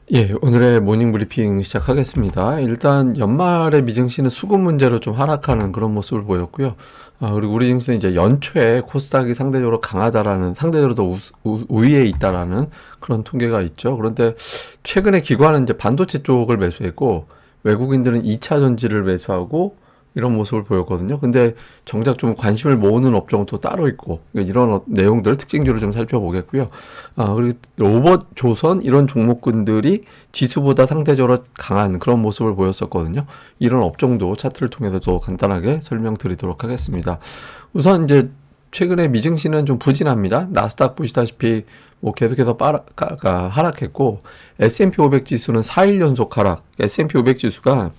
예, 오늘의 모닝 브리핑 시작하겠습니다. 일단 연말에 미증시는 수급 문제로 좀 하락하는 그런 모습을 보였고요. 그리고 우리 증시는 이제 연초에 코스닥이 상대적으로 강하다라는, 상대적으로 더 우위에 있다라는 그런 통계가 있죠. 그런데 최근에 기관은 이제 반도체 쪽을 매수했고, 외국인들은 2차 전지를 매수하고, 이런 모습을 보였거든요. 근데 정작 좀 관심을 모으는 업종은 또 따로 있고, 그러니까 이런 내용들 특징주를 좀 살펴보겠고요. 그리고 로봇, 조선 이런 종목군들이 지수보다 상대적으로 강한 그런 모습을 보였었거든요. 이런 업종도 차트를 통해서도 간단하게 설명드리도록 하겠습니다. 우선 이제 최근에 미증시는 좀 부진합니다. 나스닥 보시다시피 뭐 계속해서 하락했고, S&P 500 지수는 4일 연속 하락. S&P 500 지수가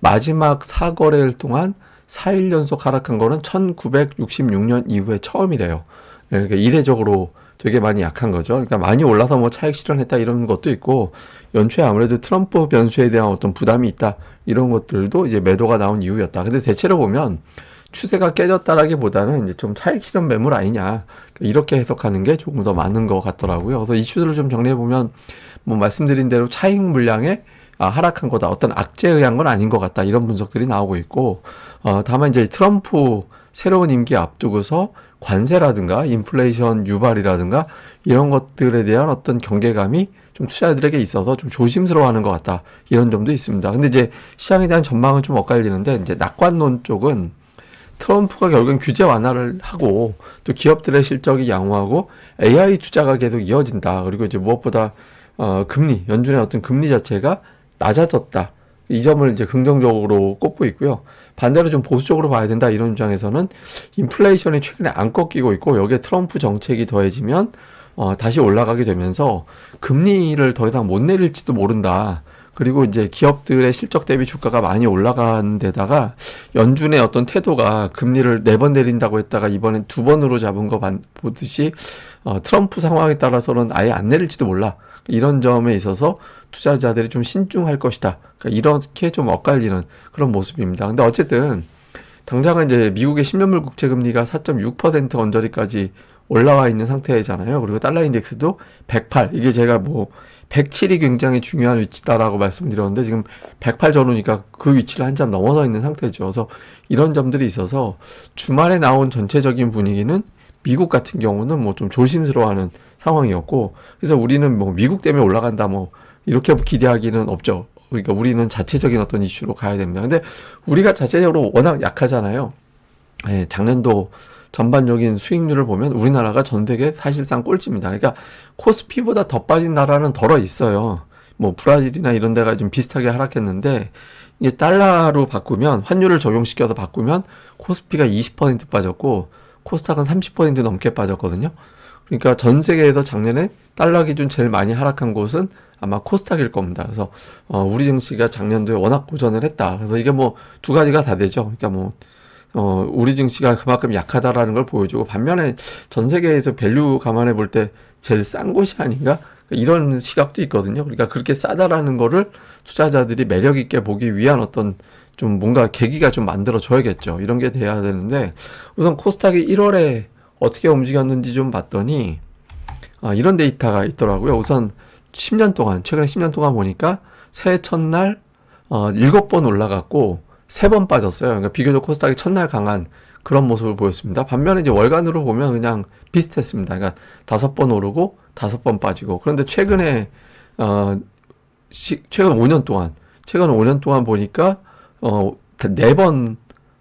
마지막 4거래일 동안 4일 연속 하락한 거는 1966년 이후에 처음이래요. 그러니까 이례적으로 되게 많이 약한 거죠. 그러니까 많이 올라서 뭐 차익 실현했다 이런 것도 있고, 연초에 아무래도 트럼프 변수에 대한 어떤 부담이 있다 이런 것들도 이제 매도가 나온 이유였다. 근데 대체로 보면 추세가 깨졌다라기보다는 이제 좀 차익 실현 매물 아니냐 이렇게 해석하는 게 조금 더 맞는 것 같더라고요. 그래서 이슈들을 좀 정리해 보면 뭐 말씀드린 대로 차익 물량에 하락한 거다. 어떤 악재에 의한 건 아닌 것 같다. 이런 분석들이 나오고 있고, 다만 이제 트럼프 새로운 임기 앞두고서 관세라든가 인플레이션 유발이라든가 이런 것들에 대한 어떤 경계감이 좀 투자자들에게 있어서 좀 조심스러워하는 것 같다. 이런 점도 있습니다. 근데 이제 시장에 대한 전망은 좀 엇갈리는데, 이제 낙관론 쪽은 트럼프가 결국엔 규제 완화를 하고 또 기업들의 실적이 양호하고 AI 투자가 계속 이어진다. 그리고 이제 무엇보다 금리, 연준의 어떤 금리 자체가 낮아졌다. 이 점을 이제 긍정적으로 꼽고 있고요. 반대로 좀 보수적으로 봐야 된다. 이런 입장에서는 인플레이션이 최근에 안 꺾이고 있고, 여기에 트럼프 정책이 더해지면 다시 올라가게 되면서 금리를 더 이상 못 내릴지도 모른다. 그리고 이제 기업들의 실적 대비 주가가 많이 올라간 데다가 연준의 어떤 태도가 금리를 4번 내린다고 했다가 이번엔 2번으로 잡은 거 보듯이 트럼프 상황에 따라서는 아예 안 내릴지도 몰라. 이런 점에 있어서 투자자들이 좀 신중할 것이다. 그러니까 이렇게 좀 엇갈리는 그런 모습입니다. 근데 어쨌든 당장은 이제 미국의 10년물 국채 금리가 4.6% 언저리까지 올라와 있는 상태잖아요. 그리고 달러 인덱스도 108. 이게 제가 뭐 107이 굉장히 중요한 위치다라고 말씀드렸는데 지금 108 전후니까 그 위치를 한 점 넘어서 있는 상태죠. 그래서 이런 점들이 있어서 주말에 나온 전체적인 분위기는 미국 같은 경우는 뭐 좀 조심스러워하는 상황이었고, 그래서 우리는 뭐 미국 때문에 올라간다 뭐 이렇게 기대하기는 없죠. 그러니까 우리는 자체적인 어떤 이슈로 가야 됩니다. 근데 우리가 자체적으로 워낙 약하잖아요. 예, 작년도 전반적인 수익률을 보면 우리나라가 전 세계 사실상 꼴찌입니다. 그러니까 코스피보다 더 빠진 나라는 덜어 있어요. 뭐 브라질이나 이런 데가 좀 비슷하게 하락했는데, 이게 달러로 바꾸면, 환율을 적용시켜서 바꾸면 코스피가 20% 빠졌고 코스닥은 30% 넘게 빠졌거든요. 그러니까 전 세계에서 작년에 달러 기준 제일 많이 하락한 곳은 아마 코스닥일 겁니다. 그래서 우리 증시가 작년도에 워낙 고전을 했다. 그래서 이게 뭐 두 가지가 다 되죠. 그러니까 뭐 우리 증시가 그만큼 약하다라는 걸 보여주고, 반면에 전 세계에서 밸류 감안해 볼 때 제일 싼 곳이 아닌가? 이런 시각도 있거든요. 그러니까 그렇게 싸다라는 거를 투자자들이 매력 있게 보기 위한 어떤 좀 뭔가 계기가 좀 만들어져야겠죠. 이런 게 돼야 되는데, 우선 코스닥이 1월에 어떻게 움직였는지 좀 봤더니 이런 데이터가 있더라고요. 우선 10년 동안, 최근 10년 동안 보니까 새해 첫날 7번 올라갔고 3번 빠졌어요. 그러니까 비교적 코스닥이 첫날 강한 그런 모습을 보였습니다. 반면에 이제 월간으로 보면 그냥 비슷했습니다. 그러니까 5번 오르고 5번 빠지고. 그런데 최근에 최근 5년 동안 보니까 4번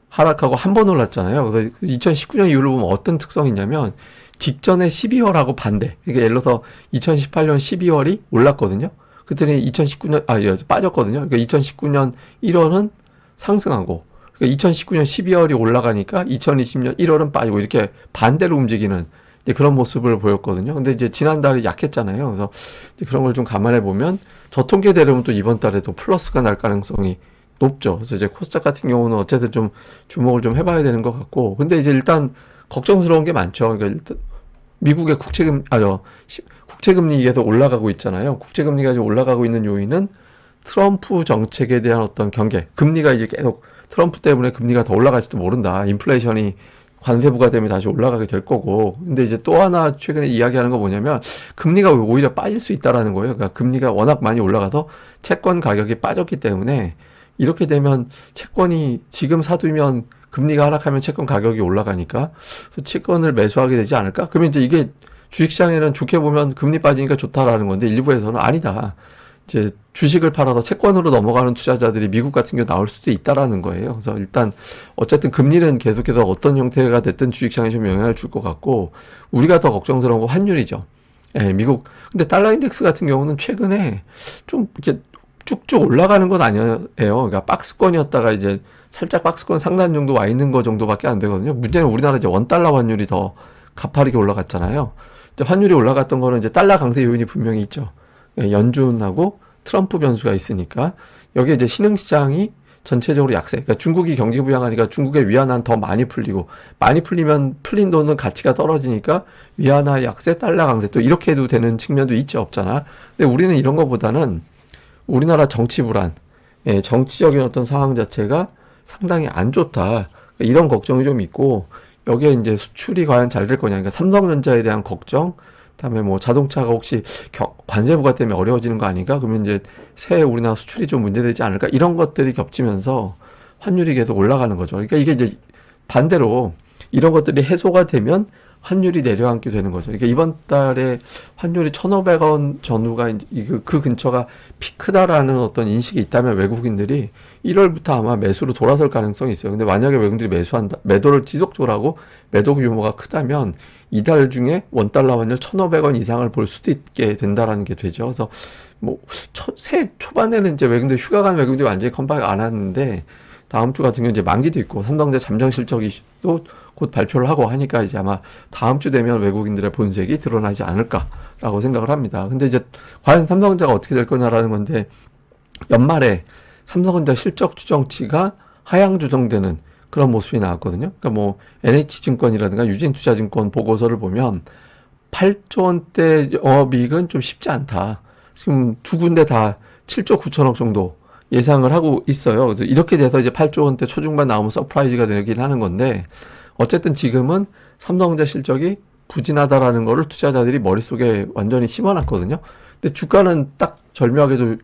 하락하고 1번 올랐잖아요. 그래서 2019년 이후로 보면 어떤 특성이 있냐면, 직전에 12월하고 반대. 그러니까 예를 들어서 2018년 12월이 올랐거든요. 그랬더니 2019년, 빠졌거든요. 그러니까 2019년 1월은 상승하고, 그러니까 2019년 12월이 올라가니까 2020년 1월은 빠지고, 이렇게 반대로 움직이는 그런 모습을 보였거든요. 근데 이제 지난달에 약했잖아요. 그래서 그런 걸 좀 감안해 보면 저 통계대로면 또 이번 달에도 플러스가 날 가능성이 높죠. 그래서 이제 코스닥 같은 경우는 어쨌든 좀 주목을 좀 해봐야 되는 것 같고, 근데 이제 일단 걱정스러운 게 많죠. 그러니까 일단 미국의 국채금리 계속 올라가고 있잖아요. 국채금리가 지금 올라가고 있는 요인은 트럼프 정책에 대한 어떤 경계, 금리가 이제 계속 트럼프 때문에 금리가 더 올라갈지도 모른다. 인플레이션이 관세 부과되면 다시 올라가게 될 거고. 근데 이제 또 하나 최근에 이야기하는 거 뭐냐면 금리가 오히려 빠질 수 있다라는 거예요. 그러니까 금리가 워낙 많이 올라가서 채권 가격이 빠졌기 때문에 이렇게 되면 채권이 지금 사두면 금리가 하락하면 채권 가격이 올라가니까 그래서 채권을 매수하게 되지 않을까? 그러면 이제 이게 주식시장에는 좋게 보면 금리 빠지니까 좋다라는 건데 일부에서는 아니다. 이제 주식을 팔아서 채권으로 넘어가는 투자자들이 미국 같은 경우 나올 수도 있다라는 거예요. 그래서 일단 어쨌든 금리는 계속해서 어떤 형태가 됐든 주식시장에 좀 영향을 줄 것 같고 우리가 더 걱정스러운 건 환율이죠. 예, 미국. 근데 달러 인덱스 같은 경우는 최근에 좀 이렇게 쭉쭉 올라가는 건 아니에요. 그러니까 박스권이었다가 이제 살짝 박스권 상단 정도 와 있는 거 정도밖에 안 되거든요. 문제는 우리나라 이제 원달러 환율이 더 가파르게 올라갔잖아요. 이제 환율이 올라갔던 거는 이제 달러 강세 요인이 분명히 있죠. 예, 연준하고 트럼프 변수가 있으니까 여기에 이제 신흥시장이 전체적으로 약세. 그러니까 중국이 경기 부양하니까 중국의 위안화는 더 많이 풀리고 많이 풀리면 풀린 돈은 가치가 떨어지니까 위안화 약세, 달러 강세 또 이렇게 해도 되는 측면도 있지 없잖아. 근데 우리는 이런 것보다는 우리나라 정치 불안, 예, 정치적인 어떤 상황 자체가 상당히 안 좋다. 이런 걱정이 좀 있고 여기에 이제 수출이 과연 잘 될 거냐. 그러니까 삼성전자에 대한 걱정, 그다음에 뭐 자동차가 혹시 관세 부과 때문에 어려워지는 거 아닌가? 그러면 이제 새해 우리나라 수출이 좀 문제되지 않을까? 이런 것들이 겹치면서 환율이 계속 올라가는 거죠. 그러니까 이게 이제 반대로 이런 것들이 해소가 되면 환율이 내려앉게 되는 거죠. 그러니까 이번 달에 환율이 1,500원 전후가 이제 그 근처가 피크다라는 어떤 인식이 있다면 외국인들이 1월부터 아마 매수로 돌아설 가능성이 있어요. 근데 만약에 외국인들이 매도를 지속적으로 하고 매도 규모가 크다면 이달 중에 원달러 환율 1,500원 이상을 볼 수도 있게 된다라는 게 되죠. 그래서 뭐 새해 초반에는 이제 외국인들 휴가 간 외국인들이 완전히 컴백 안 하는데 다음 주 같은 경우 이제 만기도 있고 삼성전자 잠정 실적이 또 곧 발표를 하고 하니까 이제 아마 다음 주 되면 외국인들의 본색이 드러나지 않을까라고 생각을 합니다. 근데 이제 과연 삼성전자가 어떻게 될 거냐라는 건데 연말에 삼성전자 실적 추정치가 하향 조정되는 그런 모습이 나왔거든요. 그러니까 뭐 NH증권이라든가 유진투자증권 보고서를 보면 8조 원대 영업이익은 좀 쉽지 않다. 지금 두 군데 다 7조 9천억 정도 예상을 하고 있어요. 그래서 이렇게 돼서 이제 8조 원대 초중반 나오면 서프라이즈가 되긴 하는 건데 어쨌든 지금은 삼성전자 실적이 부진하다라는 거를 투자자들이 머릿속에 완전히 심어놨거든요. 근데 주가는 딱 절묘하게도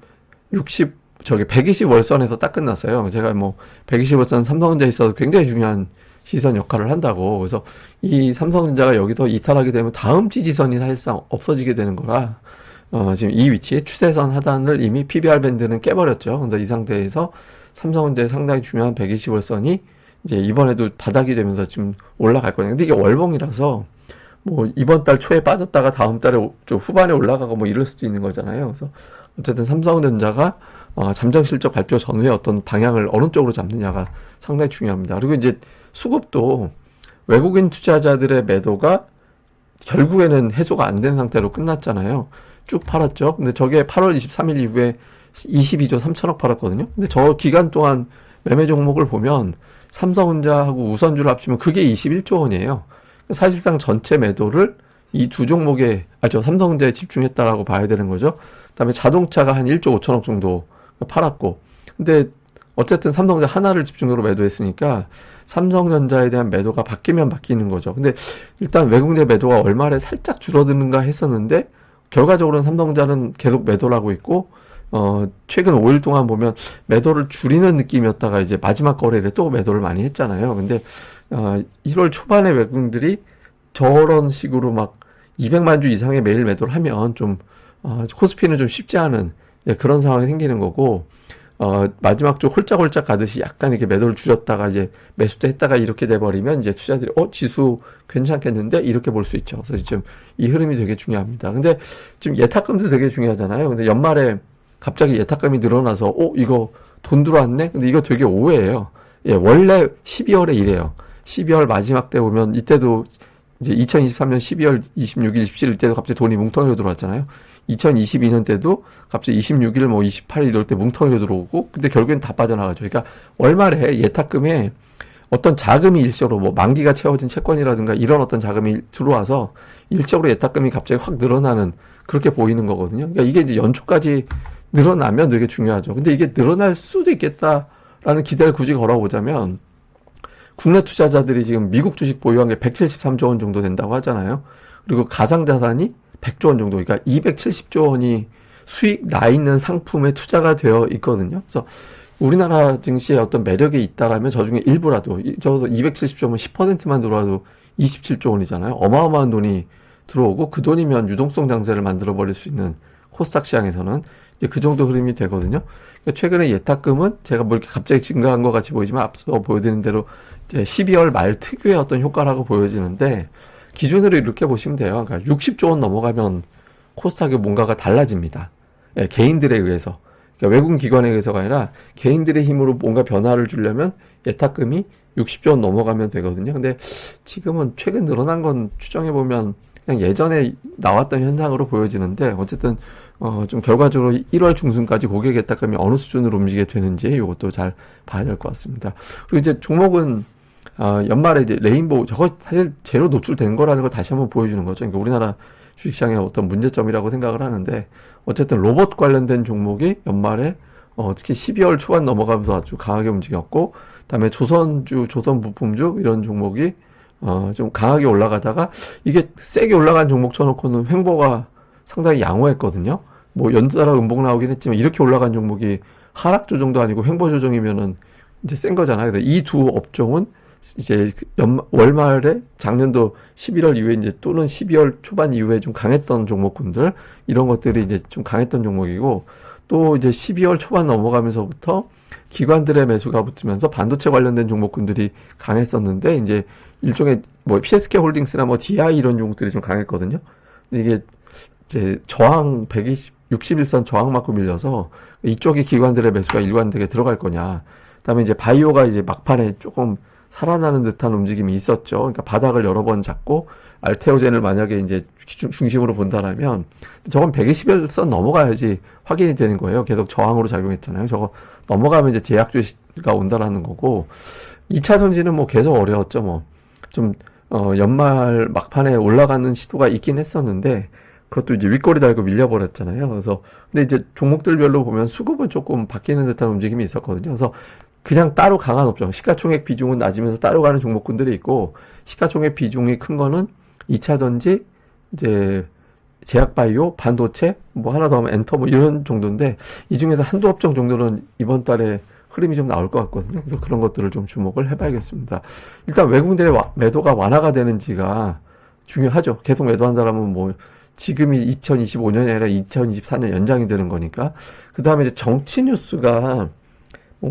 120월선에서 딱 끝났어요. 제가 뭐 120월선 삼성전자에 있어서 굉장히 중요한 시선 역할을 한다고. 그래서 이 삼성전자가 여기서 이탈하게 되면 다음 지지선이 사실상 없어지게 되는 거라 지금 이 위치에 추세선 하단을 이미 PBR 밴드는 깨버렸죠. 근데 이 상태에서 삼성전자의 상당히 중요한 120월선이 이제 이번에도 바닥이 되면서 지금 올라갈 거예요. 근데 이게 월봉이라서 뭐 이번 달 초에 빠졌다가 다음 달에 좀 후반에 올라가고 뭐 이럴 수도 있는 거잖아요. 그래서 어쨌든 삼성전자가 잠정 실적 발표 전후에 어떤 방향을 어느 쪽으로 잡느냐가 상당히 중요합니다. 그리고 이제 수급도 외국인 투자자들의 매도가 결국에는 해소가 안 된 상태로 끝났잖아요. 쭉 팔았죠. 근데 저게 8월 23일 이후에 22조 3천억 팔았거든요. 근데 저 기간 동안 매매 종목을 보면 삼성전자하고 우선주를 합치면 그게 21조 원이에요. 사실상 전체 매도를 이 두 종목에, 삼성전자에 집중했다라고 봐야 되는 거죠. 그다음에 자동차가 한 1조 5천억 정도 팔았고, 근데 어쨌든 삼성전자 하나를 집중적으로 매도했으니까 삼성전자에 대한 매도가 바뀌면 바뀌는 거죠. 근데 일단 외국내 매도가 월말에 살짝 줄어드는가 했었는데 결과적으로는 삼성전자는 계속 매도를 하고 있고 최근 5일 동안 보면 매도를 줄이는 느낌이었다가 이제 마지막 거래를 또 매도를 많이 했잖아요. 근데 1월 초반에 외국인들이 저런 식으로 막 200만 주 이상의 매일 매도를 하면 좀 코스피는 좀 쉽지 않은 그런 상황이 생기는 거고 마지막 주 홀짝홀짝 가듯이 약간 이렇게 매도를 줄였다가 이제 매수도 했다가 이렇게 돼버리면 이제 투자들이 지수 괜찮겠는데 이렇게 볼 수 있죠. 그래서 지금 이 흐름이 되게 중요합니다. 근데 지금 예탁금도 되게 중요하잖아요. 근데 연말에 갑자기 예탁금이 늘어나서 이거 돈 들어왔네? 근데 이거 되게 오해예요. 예, 원래 12월에 이래요. 12월 마지막 때 보면 이때도 이제 2023년 12월 26일, 27일 때도 갑자기 돈이 뭉텅이로 들어왔잖아요. 2022년 때도 갑자기 26일, 뭐 28일 이럴 때 뭉텅이로 들어오고, 근데 결국엔 다 빠져나가죠. 그러니까 월말에 예탁금에 어떤 자금이 일시적으로 뭐 만기가 채워진 채권이라든가 이런 어떤 자금이 들어와서 일시적으로 예탁금이 갑자기 확 늘어나는 그렇게 보이는 거거든요. 그러니까 이게 이제 연초까지 늘어나면 되게 중요하죠. 근데 이게 늘어날 수도 있겠다라는 기대를 굳이 걸어보자면 국내 투자자들이 지금 미국 주식 보유한 게 173조 원 정도 된다고 하잖아요. 그리고 가상자산이 100조 원 정도, 그러니까 270조 원이 수익 나 있는 상품에 투자가 되어 있거든요. 그래서 우리나라 증시에 어떤 매력이 있다라면 저 중에 일부라도, 적어도 270조면 10%만 들어와도 27조 원이잖아요. 어마어마한 돈이 들어오고 그 돈이면 유동성 장세를 만들어 버릴 수 있는 코스닥 시장에서는 이제 그 정도 흐름이 되거든요. 그러니까 최근에 예탁금은 제가 뭐 이렇게 갑자기 증가한 것 같이 보이지만 앞서 보여드린 대로 이제 12월 말 특유의 어떤 효과라고 보여지는데 기준으로 이렇게 보시면 돼요. 그러니까 60조 원 넘어가면 코스닥에 뭔가가 달라집니다. 예, 개인들에 의해서. 그러니까 외국 기관에 의해서가 아니라 개인들의 힘으로 뭔가 변화를 주려면 예탁금이 60조 원 넘어가면 되거든요. 근데 지금은 최근 늘어난 건 추정해보면 그냥 예전에 나왔던 현상으로 보여지는데 어쨌든 좀 결과적으로 1월 중순까지 고객 예탁금이 어느 수준으로 움직이게 되는지 이것도 잘 봐야 될 것 같습니다. 그리고 이제 종목은 연말에 이제 레인보우, 저거 사실 제로 노출된 거라는 걸 다시 한번 보여주는 거죠. 그러니까 우리나라 주식시장의 어떤 문제점이라고 생각을 하는데 어쨌든 로봇 관련된 종목이 연말에 특히 12월 초반 넘어가면서 아주 강하게 움직였고, 그다음에 조선주, 조선부품주 이런 종목이 좀 강하게 올라가다가 이게 세게 올라간 종목 쳐놓고는 횡보가 상당히 양호했거든요. 뭐 연달아 음봉 나오긴 했지만 이렇게 올라간 종목이 하락 조정도 아니고 횡보 조정이면은 이제 센 거잖아요. 그래서 이 두 업종은 이제 월말에 작년도 11월 이후에 이제 또는 12월 초반 이후에 좀 강했던 종목군들, 이런 것들이 이제 좀 강했던 종목이고, 또 이제 12월 초반 넘어가면서부터 기관들의 매수가 붙으면서 반도체 관련된 종목군들이 강했었는데 이제 일종의 뭐 PSK 홀딩스나 뭐 DI 이런 종목들이 좀 강했거든요. 근데 이게 이제 저항 161선 저항 맞고 밀려서 이쪽에 기관들의 매수가 일관되게 들어갈 거냐. 그다음에 이제 바이오가 이제 막판에 조금 살아나는 듯한 움직임이 있었죠. 그러니까 바닥을 여러 번 잡고 알테오젠을 만약에 이제 중심으로 본다라면 저건 121선 넘어가야지 확인이 되는 거예요. 계속 저항으로 작용했잖아요. 저거 넘어가면 이제 제약주가 온다라는 거고, 2차 전지는 뭐 계속 어려웠죠. 뭐 좀 연말 막판에 올라가는 시도가 있긴 했었는데 그것도 이제 윗꼬리 달고 밀려버렸잖아요. 그래서 근데 이제 종목들별로 보면 수급은 조금 바뀌는 듯한 움직임이 있었거든요. 그래서 그냥 따로 강한 업종, 시가총액 비중은 낮으면서 따로 가는 종목군들이 있고, 시가총액 비중이 큰 거는 2차 전지, 이제 제약바이오, 반도체, 뭐 하나 더 하면 엔터 뭐 이런 정도인데, 이 중에서 한두 업종 정도는 이번 달에 흐름이 좀 나올 것 같거든요. 그래서 그런 것들을 좀 주목을 해봐야겠습니다. 일단 외국인들의 매도가 완화가 되는지가 중요하죠. 계속 매도한다라면 뭐 지금이 2025년이 아니라 2024년 연장이 되는 거니까. 그 다음에 이제 정치 뉴스가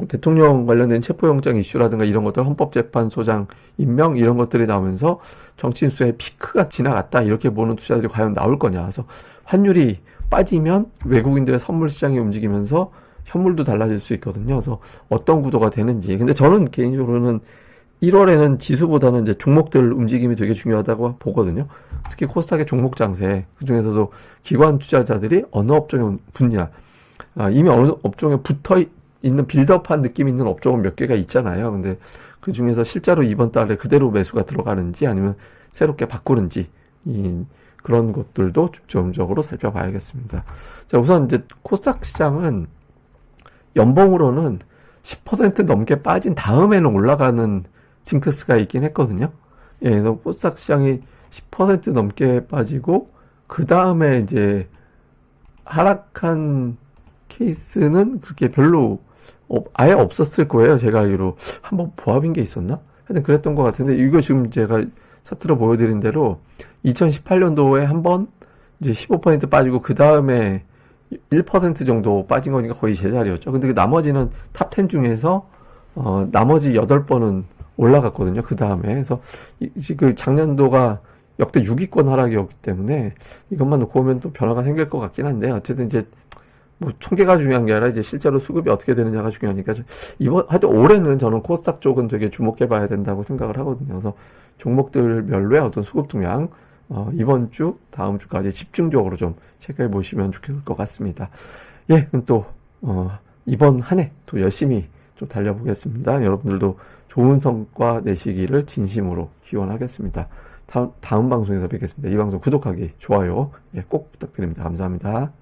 대통령 관련된 체포영장 이슈라든가 이런 것들, 헌법재판소장 임명 이런 것들이 나오면서 정치 뉴스의 피크가 지나갔다 이렇게 보는 투자들이 과연 나올 거냐. 그래서 환율이 빠지면 외국인들의 선물 시장이 움직이면서 현물도 달라질 수 있거든요. 그래서 어떤 구도가 되는지. 근데 저는 개인적으로는 1월에는 지수보다는 이제 종목들 움직임이 되게 중요하다고 보거든요. 특히 코스닥의 종목 장세, 그 중에서도 기관 투자자들이 어느 업종에 붙냐. 이미 어느 업종에 붙어 있는 빌드업한 느낌 있는 업종은 몇 개가 있잖아요. 근데 그 중에서 실제로 이번 달에 그대로 매수가 들어가는지 아니면 새롭게 바꾸는지, 그런 것들도 중점적으로 살펴봐야겠습니다. 자, 우선 이제 코스닥 시장은 연봉으로는 10% 넘게 빠진 다음에는 올라가는 징크스가 있긴 했거든요. 예, 그래서 코스닥 시장이 10% 넘게 빠지고 그 다음에 이제 하락한 케이스는 그렇게 별로 아예 없었을 거예요. 제가 알기로 한번 보합인 게 있었나? 하여튼 그랬던 것 같은데, 이거 지금 제가 차트로 보여드린 대로 2018년도에 한번 이제 15% 빠지고 그 다음에 1% 정도 빠진 거니까 거의 제자리였죠. 근데 그 나머지는 탑 10 중에서 나머지 8번은 올라갔거든요. 그 다음에. 그래서 그 작년도가 역대 6위권 하락이었기 때문에 이것만 놓고 보면 또 변화가 생길 것 같긴 한데, 어쨌든 이제 뭐 통계가 중요한 게 아니라 이제 실제로 수급이 어떻게 되느냐가 중요하니까, 하여튼 올해는 저는 코스닥 쪽은 되게 주목해 봐야 된다고 생각을 하거든요. 그래서 종목들별로의 어떤 수급 동향, 이번 주, 다음 주까지 집중적으로 좀 체크해 보시면 좋을 것 같습니다. 예, 그럼 또, 이번 한 해 또 열심히 좀 달려보겠습니다. 여러분들도 좋은 성과 내시기를 진심으로 기원하겠습니다. 다음 방송에서 뵙겠습니다. 이 방송 구독하기, 좋아요, 예, 꼭 부탁드립니다. 감사합니다.